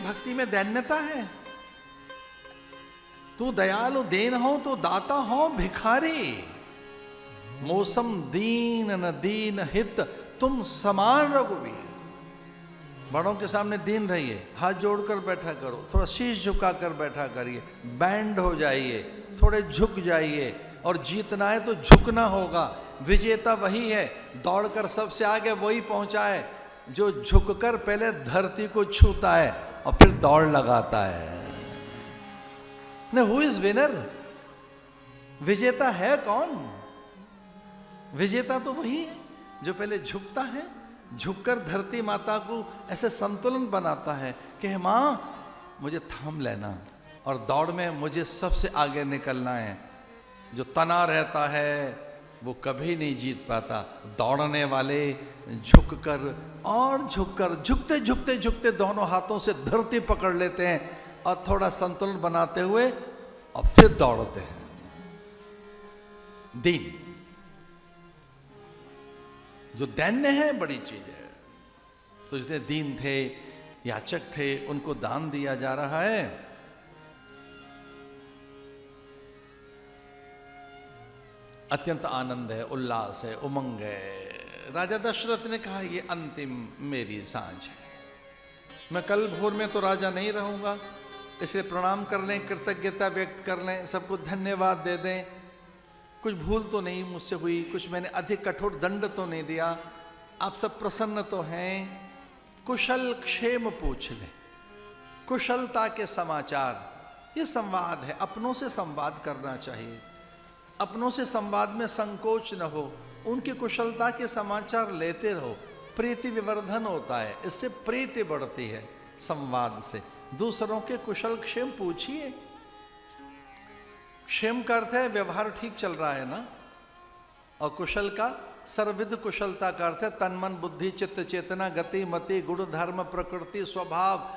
भक्ति में दैन्यता है? तू दयालु देन हो तो दाता हो भिखारी। मौसम दीन न दीन हित तुम समान रघुवीर। बड़ों के सामने दीन रहिए, हाथ जोड़कर बैठा करो, थोड़ा शीश झुका कर बैठा करिए, बैंड हो जाइए, थोड़े झुक जाइए। और जीतना है तो झुकना होगा। विजेता वही है, दौड़कर सबसे आगे वही पहुंचा है जो झुककर पहले धरती को छूता है और फिर दौड़ लगाता है। न हु इज विनर? विजेता है कौन? विजेता तो वही है जो पहले झुकता है, झुककर धरती माता को ऐसे संतुलन बनाता है कि मां मुझे थाम लेना और दौड़ में मुझे सबसे आगे निकलना है। जो तना रहता है वो कभी नहीं जीत पाता। दौड़ने वाले झुककर और झुककर, झुकते झुकते झुकते दोनों हाथों से धरती पकड़ लेते हैं और थोड़ा संतुलन बनाते हुए और फिर दौड़ते हैं। दीन जो दैन्य है बड़ी चीज है। तो जितने दीन थे, याचक थे, उनको दान दिया जा रहा है। अत्यंत आनंद है, उल्लास है, उमंग है। राजा दशरथ ने कहा ये अंतिम मेरी सांझ है, मैं कल भोर में तो राजा नहीं रहूंगा, इसलिए प्रणाम कर लें, कृतज्ञता व्यक्त कर लें, सबको धन्यवाद दे दें। कुछ भूल तो नहीं मुझसे हुई, कुछ मैंने अधिक कठोर दंड तो नहीं दिया, आप सब प्रसन्न तो हैं, कुशल क्षेम पूछ लें, कुशलता के समाचार। ये संवाद है, अपनों से संवाद करना चाहिए, अपनों से संवाद में संकोच न हो, उनकी कुशलता के समाचार लेते रहो। प्रीति विवर्धन होता है, इससे प्रीति बढ़ती है संवाद से। दूसरों के कुशल क्षेम पूछिए। क्षेम का अर्थ है व्यवहार ठीक चल रहा है ना, और कुशल का सर्वविध कुशलता का अर्थ है तन मन बुद्धि चित्त चेतना गति मति गुण धर्म प्रकृति स्वभाव,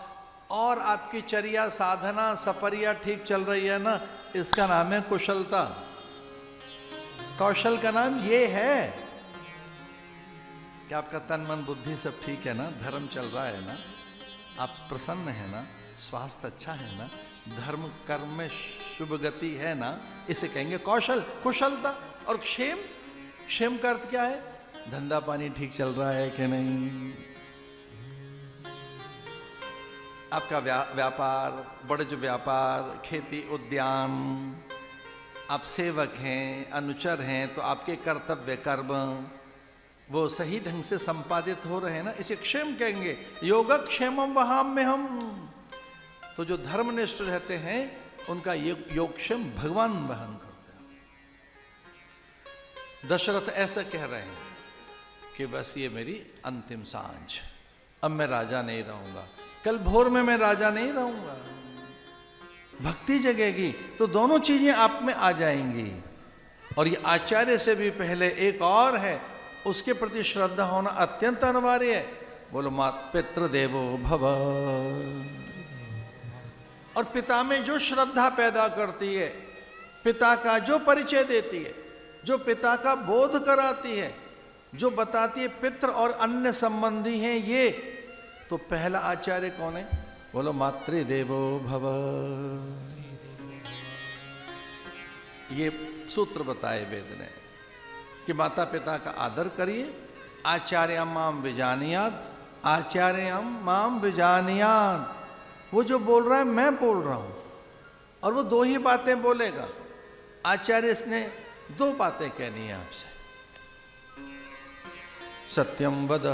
और आपकी चर्या साधना सपरिया ठीक चल रही है ना, इसका नाम है कुशलता। कौशल का नाम ये है कि आपका तन मन बुद्धि सब ठीक है ना, धर्म चल रहा है ना, आप प्रसन्न है ना, स्वास्थ्य अच्छा है ना, धर्म कर्म में शुभ गति है ना, इसे कहेंगे कौशल, कुशलता। और क्षेम, क्षेम का अर्थ क्या है? धंधा पानी ठीक चल रहा है कि नहीं, आपका व्यापार, वाणिज्य व्यापार, खेती उद्यान, आप सेवक हैं, अनुचर हैं, तो आपके कर्तव्य कर्म वो सही ढंग से संपादित हो रहे हैं ना, इसे क्षेम कहेंगे। योगक्षेमम वहाम में हम, तो जो धर्मनिष्ठ रहते हैं उनका योगक्षेम भगवान वहन करते हैं। दशरथ ऐसा कह रहे हैं कि बस ये मेरी अंतिम सांझ, अब मैं राजा नहीं रहूंगा, कल भोर में मैं राजा नहीं रहूंगा। भक्ति जगेगी तो दोनों चीजें आप में आ जाएंगी। और ये आचार्य से भी पहले एक और है, उसके प्रति श्रद्धा होना अत्यंत अनिवार्य है। बोलो मात पितृ देवो भव। और पिता में जो श्रद्धा पैदा करती है, पिता का जो परिचय देती है, जो पिता का बोध कराती है, जो बताती है पितृ और अन्य संबंधी हैं ये, तो पहला आचार्य कौन है? बोलो मातृदेवो भव। ये सूत्र बताए वेद ने कि माता पिता का आदर करिए। आचार्यम माम विजानियात, आचार्यम माम विजानियात। वो जो बोल रहा है मैं बोल रहा हूं, और वो दो ही बातें बोलेगा। आचार्य ने दो बातें कहनी है आपसे। सत्यम वद,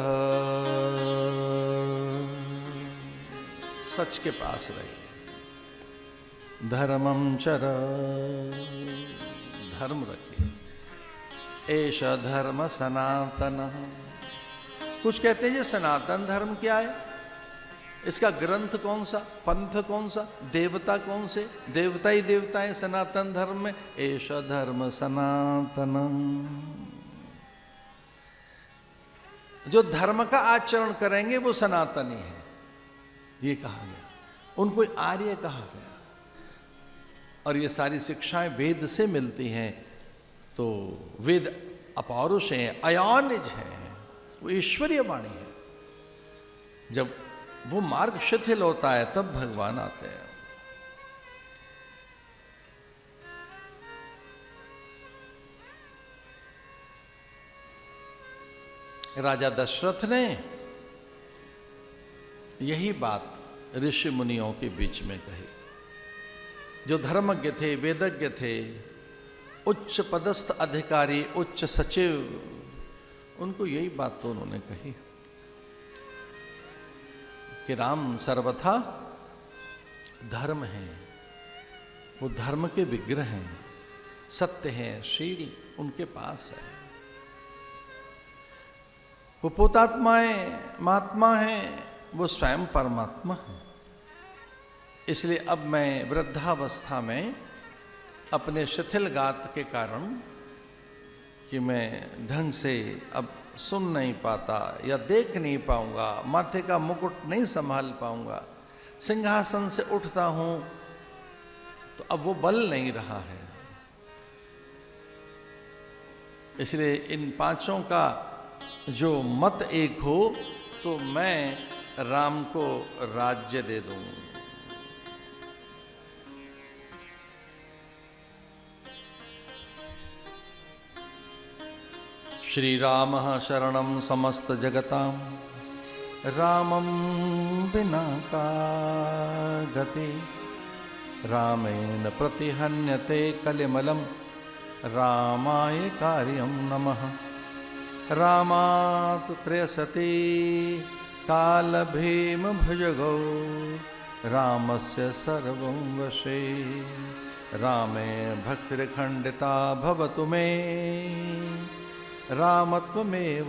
सच के पास रहिए। धर्मम चर, धर्म रखिए। एष धर्म सनातन। कुछ कहते हैं ये सनातन धर्म क्या है, इसका ग्रंथ कौन सा, पंथ कौन सा, देवता कौन से? देवता ही देवता है सनातन धर्म में। एष धर्म सनातन। जो धर्म का आचरण करेंगे वो सनातनी है, ये कहा गया। उनको आर्य कहा गया। और ये सारी शिक्षाएं वेद से मिलती हैं। तो वेद अपौरुष हैं, अयानिज हैं, वो ईश्वरीय वाणी है। जब वो मार्ग शिथिल होता है तब भगवान आते हैं। राजा दशरथ ने यही बात ऋषि मुनियों के बीच में कही, जो धर्मज्ञ थे, वेदज्ञ थे, उच्च पदस्थ अधिकारी, उच्च सचिव, उनको यही बात तो उन्होंने कही कि राम सर्वथा धर्म है, वो धर्म के विग्रह हैं, सत्य हैं, शील उनके पास है, वो पोतात्माएं महात्मा हैं, वो स्वयं परमात्मा है। इसलिए अब मैं वृद्धावस्था में अपने शिथिल गात के कारण कि मैं ढंग से अब सुन नहीं पाता या देख नहीं पाऊंगा, माथे का मुकुट नहीं संभाल पाऊंगा, सिंहासन से उठता हूं तो अब वो बल नहीं रहा है। इसलिए इन पांचों का जो मत एक हो तो मैं राम को राज्य दे दूं। श्री राम शरणं समस्त जगतां रामं विना का गति, रामेण प्रतिहन्यते कलिमलं रामाय कार्यं नमः। रामात् त्रयसति कालभीम भुजगौ, रामस्य सर्वं वशे, रामे भक्तिर्खण्डिता भवतु मे, रामत्वमेवाश्रयः,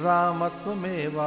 रामत्वमेवाश्रयः।